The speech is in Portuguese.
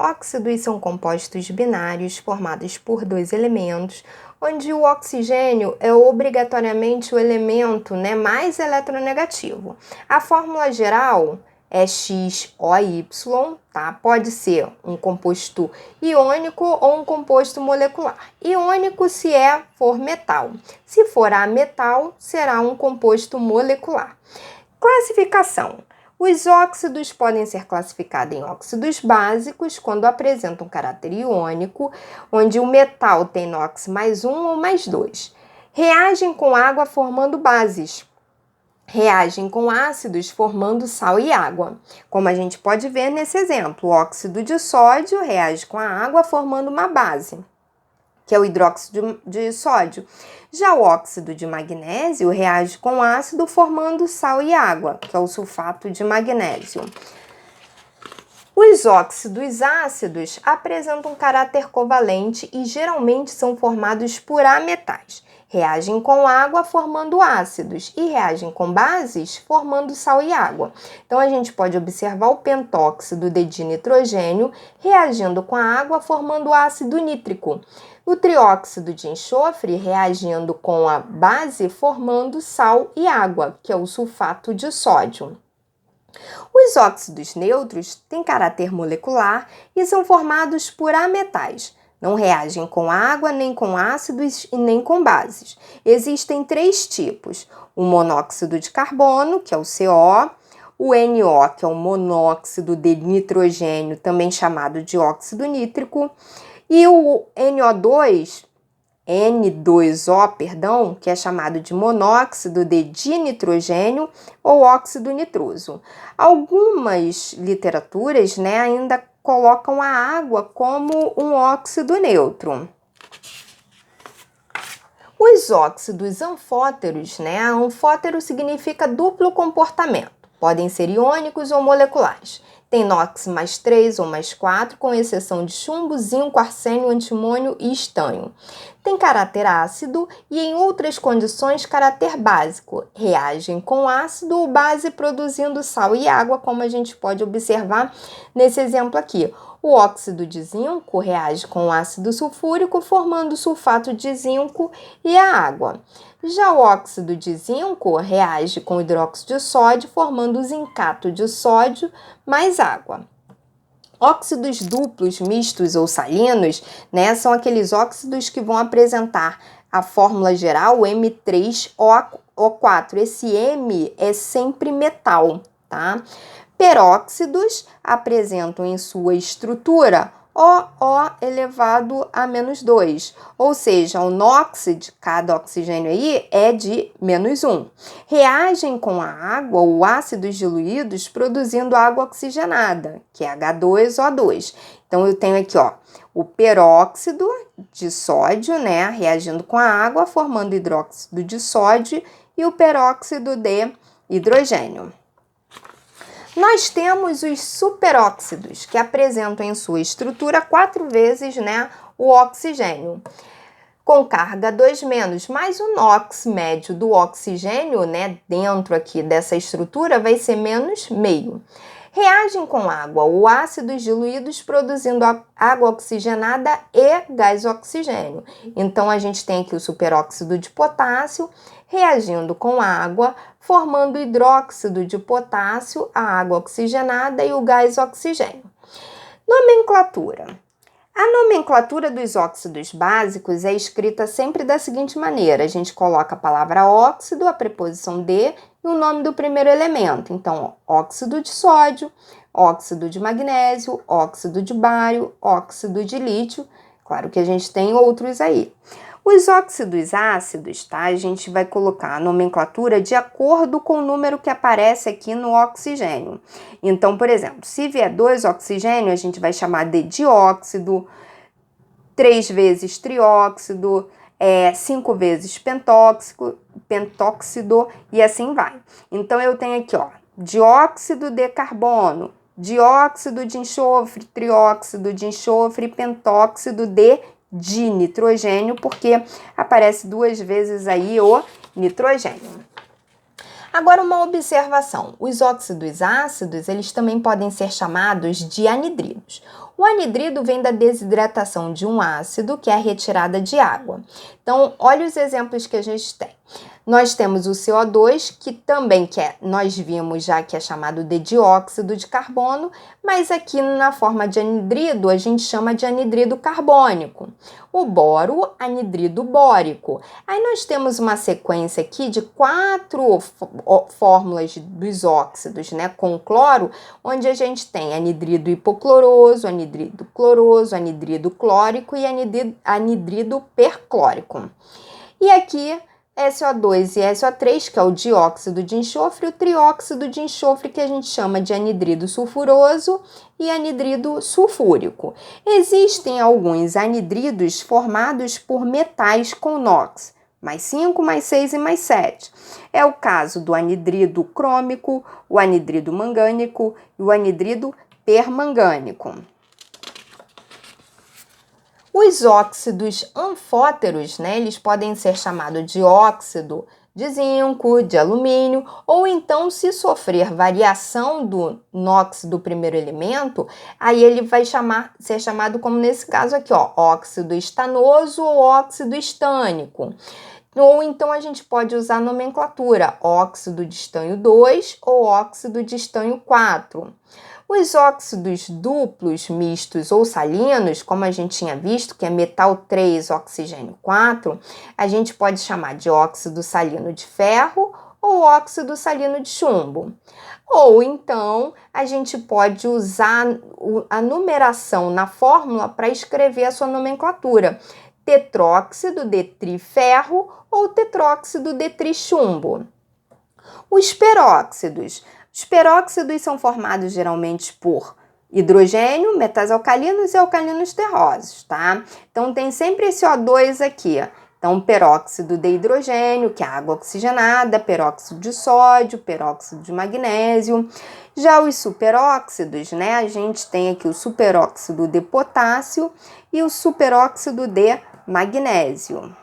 Óxidos são compostos binários formados por dois elementos, onde o oxigênio é obrigatoriamente o elemento, mais eletronegativo. A fórmula geral é XOY, tá? Pode ser um composto iônico ou um composto molecular. Iônico se for metal. Se for ametal, será um composto molecular. Classificação. Os óxidos podem ser classificados em óxidos básicos quando apresentam caráter iônico, onde o metal tem NOx mais 1 ou mais 2. Reagem com água formando bases. Reagem com ácidos formando sal e água. Como a gente pode ver nesse exemplo, o óxido de sódio reage com a água formando uma base, que é o hidróxido de sódio. Já o óxido de magnésio reage com ácido formando sal e água, que é o sulfato de magnésio. Os óxidos ácidos apresentam caráter covalente e geralmente são formados por ametais. Reagem com água formando ácidos e reagem com bases formando sal e água. Então, a gente pode observar o pentóxido de dinitrogênio reagindo com a água formando ácido nítrico. O trióxido de enxofre reagindo com a base formando sal e água, que é o sulfato de sódio. Os óxidos neutros têm caráter molecular e são formados por ametais. Não reagem com água, nem com ácidos e nem com bases. Existem 3 tipos: o monóxido de carbono, que é o CO, o NO, que é o monóxido de nitrogênio, também chamado de óxido nítrico, e o NO2, N2O, que é chamado de monóxido de dinitrogênio ou óxido nitroso. Algumas literaturas, ainda colocam a água como um óxido neutro. Os óxidos anfóteros, anfótero significa duplo comportamento. Podem ser iônicos ou moleculares. Tem NOx mais 3 ou mais 4, com exceção de chumbo, zinco, arsênio, antimônio e estânio. Tem caráter ácido e, em outras condições, caráter básico. Reagem com ácido ou base produzindo sal e água, como a gente pode observar nesse exemplo aqui. O óxido de zinco reage com o ácido sulfúrico, formando sulfato de zinco e a água. Já o óxido de zinco reage com o hidróxido de sódio, formando o zincato de sódio mais água. Óxidos duplos, mistos ou salinos, são aqueles óxidos que vão apresentar a fórmula geral, o M3O4. Esse M é sempre metal, tá? Peróxidos apresentam em sua estrutura OO elevado a menos 2, ou seja, o NOx de cada oxigênio aí é de menos 1. Reagem com a água ou ácidos diluídos produzindo água oxigenada, que é H2O2. Então, eu tenho aqui, o peróxido de sódio, reagindo com a água, formando hidróxido de sódio, e o peróxido de hidrogênio. Nós temos os superóxidos, que apresentam em sua estrutura 4 vezes o oxigênio, com carga 2-, mas o NOx médio do oxigênio, dentro aqui dessa estrutura, vai ser -0,5. Reagem com água ou ácidos diluídos, produzindo água oxigenada e gás oxigênio. Então, a gente tem aqui o superóxido de potássio reagindo com água, formando hidróxido de potássio, a água oxigenada e o gás oxigênio. Nomenclatura. A nomenclatura dos óxidos básicos é escrita sempre da seguinte maneira: a gente coloca a palavra óxido, a preposição de e o nome do primeiro elemento. Então, óxido de sódio, óxido de magnésio, óxido de bário, óxido de lítio. Claro que a gente tem outros aí. Os óxidos ácidos, a gente vai colocar a nomenclatura de acordo com o número que aparece aqui no oxigênio. Então, por exemplo, se vier 2 oxigênios, a gente vai chamar de dióxido, 3 vezes trióxido, 5 vezes pentóxido e assim vai. Então, eu tenho aqui, dióxido de carbono, dióxido de enxofre, trióxido de enxofre, pentóxido de nitrogênio, porque aparece 2 vezes aí o nitrogênio. Agora, uma observação: os óxidos ácidos, eles também podem ser chamados de anidridos. O anidrido vem da desidratação de um ácido, que é a retirada de água. Então, olha os exemplos que a gente tem. Nós temos o CO2, que também nós vimos já que é chamado de dióxido de carbono, mas aqui na forma de anidrido a gente chama de anidrido carbônico. O boro, anidrido bórico. Aí nós temos uma sequência aqui de 4 fórmulas dos óxidos, né, com cloro, onde a gente tem anidrido hipocloroso, anidrido cloroso, anidrido clórico e anidrido perclórico. E aqui SO2 e SO3, que é o dióxido de enxofre, e o trióxido de enxofre, que a gente chama de anidrido sulfuroso e anidrido sulfúrico. Existem alguns anidridos formados por metais com NOx, mais 5, mais 6 e mais 7. É o caso do anidrido crômico, o anidrido mangânico e o anidrido permangânico. Os óxidos anfóteros, né, eles podem ser chamados de óxido de zinco, de alumínio, ou então, se sofrer variação do NOx do primeiro elemento, aí ele vai ser chamado, como nesse caso aqui, ó, óxido estanoso ou óxido estânico. Ou então a gente pode usar a nomenclatura óxido de estanho 2 ou óxido de estanho 4. Os óxidos duplos, mistos ou salinos, como a gente tinha visto, que é metal 3, oxigênio 4, a gente pode chamar de óxido salino de ferro ou óxido salino de chumbo. Ou então, a gente pode usar a numeração na fórmula para escrever a sua nomenclatura. Tetróxido de triferro ou tetróxido de trichumbo. Os peróxidos. Os peróxidos são formados geralmente por hidrogênio, metais alcalinos e alcalinos terrosos, tá? Então, tem sempre esse O2 aqui. Então, peróxido de hidrogênio, que é água oxigenada, peróxido de sódio, peróxido de magnésio. Já os superóxidos, né? A gente tem aqui o superóxido de potássio e o superóxido de magnésio.